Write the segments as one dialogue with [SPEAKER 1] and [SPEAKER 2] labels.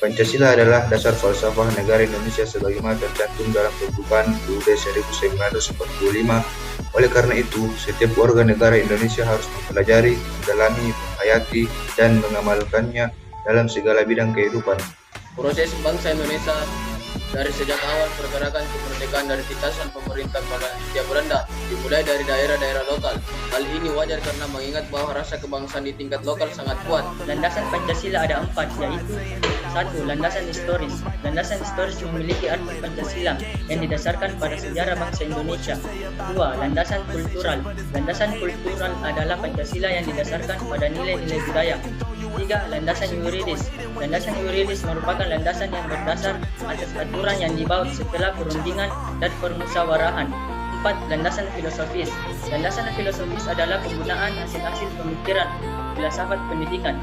[SPEAKER 1] Pancasila adalah dasar falsafah negara Indonesia sebagaimana tercantum dalam pembukaan UUD 1945. Oleh karena itu, setiap warga negara Indonesia harus mempelajari, mendalami, menghayati, dan mengamalkannya dalam segala bidang kehidupan.
[SPEAKER 2] Proses bangsa Indonesia dari sejak awal pergerakan kemerdekaan dari tindasan pemerintah pada Hindia Belanda dimulai dari daerah-daerah lokal. Hal ini wajar karena mengingat bahwa rasa kebangsaan di tingkat lokal sangat kuat.
[SPEAKER 3] Landasan Pancasila ada 4, yaitu 1. Landasan historis. Landasan historis memiliki arti Pancasila yang didasarkan pada sejarah bangsa Indonesia. 2. Landasan kultural. Landasan kultural adalah Pancasila yang didasarkan pada nilai-nilai budaya. 3. Landasan yuridis. Landasan yuridis merupakan landasan yang berdasar atas aturan yang dibuat setelah perundingan dan permusyawaratan. 4. Landasan filosofis. Landasan filosofis adalah penggunaan hasil-hasil pemikiran filsafat pendidikan.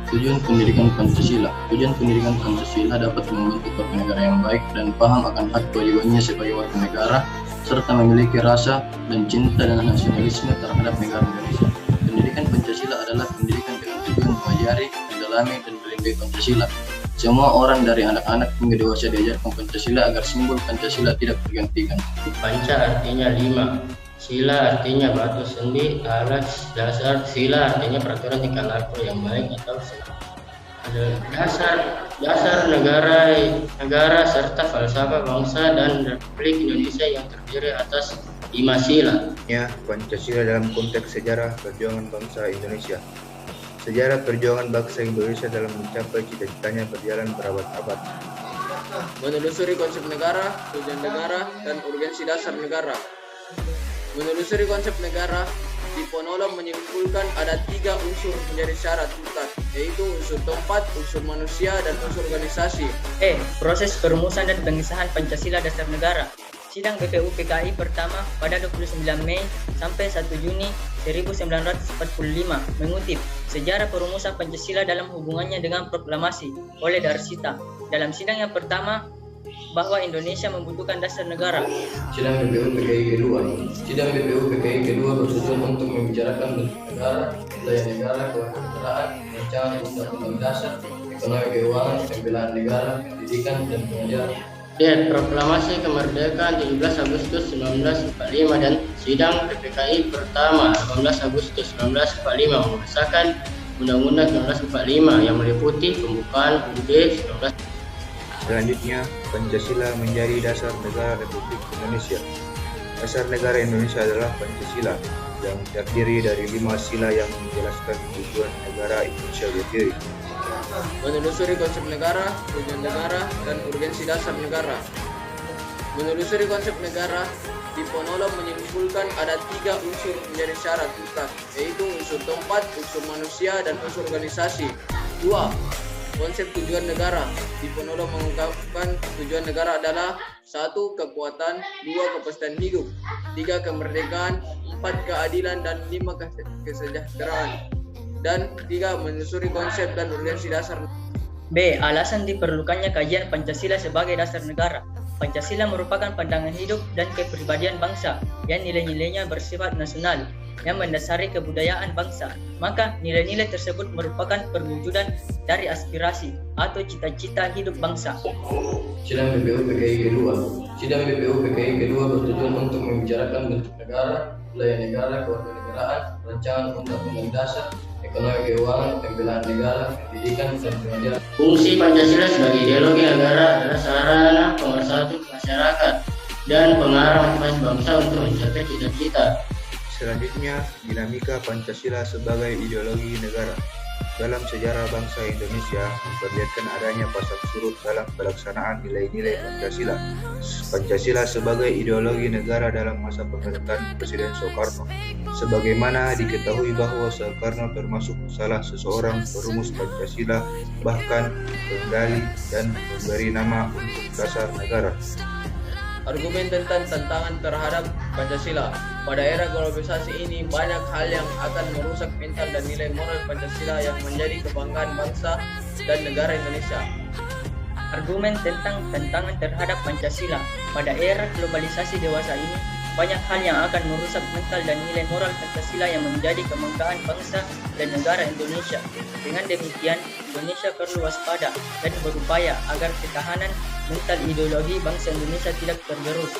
[SPEAKER 4] Tujuan pendidikan Pancasila. Tujuan pendidikan Pancasila dapat membentuk warga negara yang baik dan paham akan hak kewajibannya sebagai warga negara, serta memiliki rasa dan cinta dan nasionalisme terhadap negara Indonesia. Pendidikan Pancasila adalah pendidikan dengan tujuan mengajari, mendalami, dan melindungi Pancasila. Semua orang dari anak-anak hingga dewasa diajarkan Pancasila agar simbol Pancasila tidak tergantikan.
[SPEAKER 5] Panca artinya 5. Sila artinya batu sendi, alas, dasar. Sila artinya peraturan tingkah laku yang baik atau dasar negara serta falsafah bangsa dan Republik Indonesia yang terdiri atas 5 sila.
[SPEAKER 1] Ya, Pancasila dalam konteks sejarah perjuangan bangsa Indonesia. Sejarah perjuangan bangsa Indonesia dalam mencapai cita-citanya berjalan berabad-abad.
[SPEAKER 2] Menelusuri konsep negara, tujuan negara, dan urgensi dasar negara. Menelusuri konsep negara, Diponolo menyimpulkan ada 3 unsur menjadi syarat mutlak, yaitu unsur tempat, unsur manusia, dan unsur organisasi.
[SPEAKER 3] Proses perumusan dan pengesahan Pancasila Dasar Negara. Sidang BPU PKI pertama pada 29 Mei sampai 1 Juni 1945 mengutip sejarah perumusan Pancasila dalam hubungannya dengan proklamasi oleh Darsita. Dalam sidang yang pertama, bahwa Indonesia membutuhkan dasar negara.
[SPEAKER 4] Sidang BPU PKI kedua. Sidang BPU PKI kedua bertujuan untuk membicarakan bentuk negara, wilayah negara, kewarganegaraan, rancangan undang-undang dasar, ekonomi keuangan, pembelaan negara, pendidikan, dan pengajaran.
[SPEAKER 5] Proklamasi kemerdekaan 17 Agustus 1945 dan sidang PPKI pertama 18 Agustus 1945 mengesahkan Undang-Undang 1945 yang meliputi pembukaan UUD 1945.
[SPEAKER 1] Selanjutnya, Pancasila menjadi dasar negara Republik Indonesia. Dasar negara Indonesia adalah Pancasila yang terdiri dari 5 sila yang menjelaskan tujuan negara Indonesia berdiri.
[SPEAKER 2] Menelusuri konsep negara, tujuan negara, dan urgensi dasar negara. Menelusuri konsep negara, Diponolo menyimpulkan ada 3 unsur menjadi syarat mutlak, yaitu unsur tempat, unsur manusia, dan unsur organisasi. 2. Konsep tujuan negara, Diponolo mengungkapkan tujuan negara adalah 1. Kekuatan, 2. Kepastian hidup, 3. Kemerdekaan, 4. Keadilan, dan 5. Kesejahteraan. Dan 3. Menelusuri konsep dan urgensi dasar.
[SPEAKER 3] Alasan diperlukannya kajian Pancasila sebagai dasar negara. Pancasila merupakan pandangan hidup dan kepribadian bangsa yang nilai-nilainya bersifat nasional yang mendasari kebudayaan bangsa. Maka nilai-nilai tersebut merupakan perwujudan dari aspirasi atau cita-cita hidup bangsa.
[SPEAKER 4] Sidang BPU PKI kedua. Sidang BPU PKI kedua bertujuan untuk membicarakan bentuk negara, wilayah negara, kewarganegaraan, rancangan undang-undang dasar, ekonomi keuangan, pembelaan negara, pendidikan, dan pengajaran.
[SPEAKER 5] Fungsi Pancasila sebagai ideologi negara adalah sarana pemersatu masyarakat dan pengarah motivasi bangsa untuk mencapai cita-cita.
[SPEAKER 1] Selanjutnya, dinamika Pancasila sebagai ideologi negara. Dalam sejarah bangsa Indonesia memperlihatkan adanya pasang surut dalam pelaksanaan nilai-nilai Pancasila. Pancasila sebagai ideologi negara dalam masa pemerintahan Presiden Soekarno. Sebagaimana diketahui bahwa Soekarno termasuk salah seseorang perumus Pancasila, bahkan penggali dan memberi nama untuk dasar negara.
[SPEAKER 2] Argumen tentang tantangan terhadap Pancasila. Pada era globalisasi ini, banyak hal yang akan merusak mental dan nilai moral Pancasila yang menjadi kebanggaan bangsa dan negara Indonesia.
[SPEAKER 3] Argumen tentang tantangan terhadap Pancasila. Pada era globalisasi dewasa ini, banyak hal yang akan merusak mental dan nilai moral Pancasila yang menjadi kebanggaan bangsa dan negara Indonesia. Dengan demikian, Indonesia perlu waspada dan berupaya agar ketahanan mental ideologi bangsa Indonesia tidak tergerus.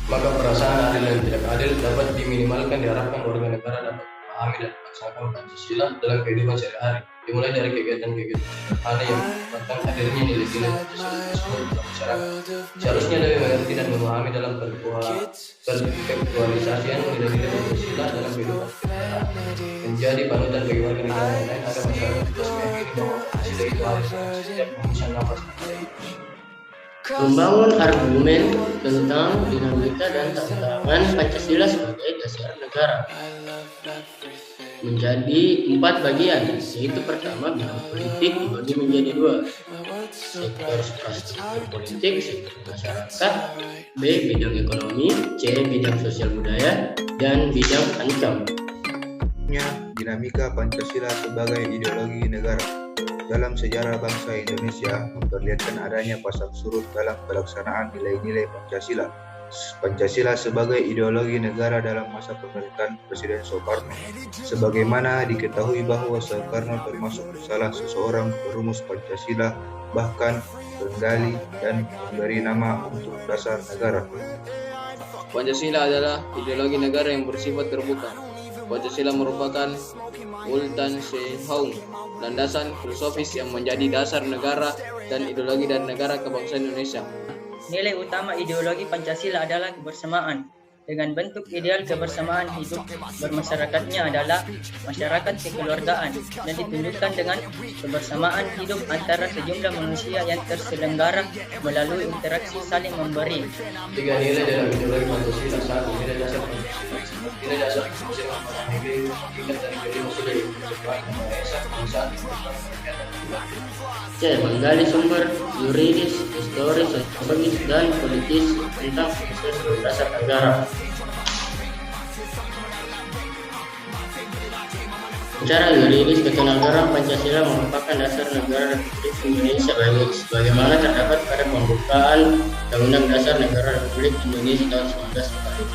[SPEAKER 4] Maka perasaan adil dan tidak adil dapat diminimalkan, diharapkan warga negara dapat memahami dan melaksanakan Pancasila dalam kehidupan sehari-hari, dimulai dari kegiatan-kegiatan sederhana yang merupakan hadirnya nilai-nilai Pancasila di seluruh masyarakat. Seharusnya lebih mengerti dan memahami dalam perkapitalisasian nilai-nilai Pancasila dalam kehidupan sehari-hari, menjadi panutan bagi warga negara yang lain agar masyarakat terus meyakini bahwa Pancasila itu harus setiap hembusan nafas kita.
[SPEAKER 5] Membangun argumen tentang dinamika dan tantangan Pancasila sebagai dasar negara menjadi 4 bagian, yaitu pertama bidang politik dibagi menjadi 2, sektor infrastruktur politik, sektor masyarakat, B bidang ekonomi, C bidang sosial budaya, dan bidang ancam.
[SPEAKER 1] Dinamika Pancasila sebagai ideologi negara. Dalam sejarah bangsa Indonesia memperlihatkan adanya pasang surut dalam pelaksanaan nilai-nilai Pancasila. Pancasila sebagai ideologi negara dalam masa pemerintahan Presiden Soekarno. Sebagaimana diketahui bahwa Soekarno termasuk salah seseorang perumus Pancasila, bahkan penggali dan memberi nama untuk dasar negara.
[SPEAKER 2] Pancasila adalah ideologi negara yang bersifat terbuka. Pancasila merupakan Ultansehaung, landasan filosofis yang menjadi dasar negara dan ideologi dan negara kebangsaan Indonesia.
[SPEAKER 3] Nilai utama ideologi Pancasila adalah kebersamaan. Dengan bentuk ideal kebersamaan hidup bermasyarakatnya adalah masyarakat kekeluargaan dan ditunjukkan dengan kebersamaan hidup antara sejumlah manusia yang terselenggara melalui interaksi saling memberi.
[SPEAKER 4] 3 nilai dalam ideologi Pancasila. 1. Nilai dasar Pancasila. Nilai dasar Pancasila merupakan nilai hakikat dari kelima sila yang berkembang Maha Esa, Kemanusiaan,
[SPEAKER 5] C. Menggali sumber yuridis, historis, sosiologis, dan politis tentang proses dasar negara. Secara yuridis, ketenagaran Pancasila merupakan dasar negara Republik Indonesia sebagaimana terdapat pada pembukaan Undang-Undang Dasar Negara Republik Indonesia tahun 1945.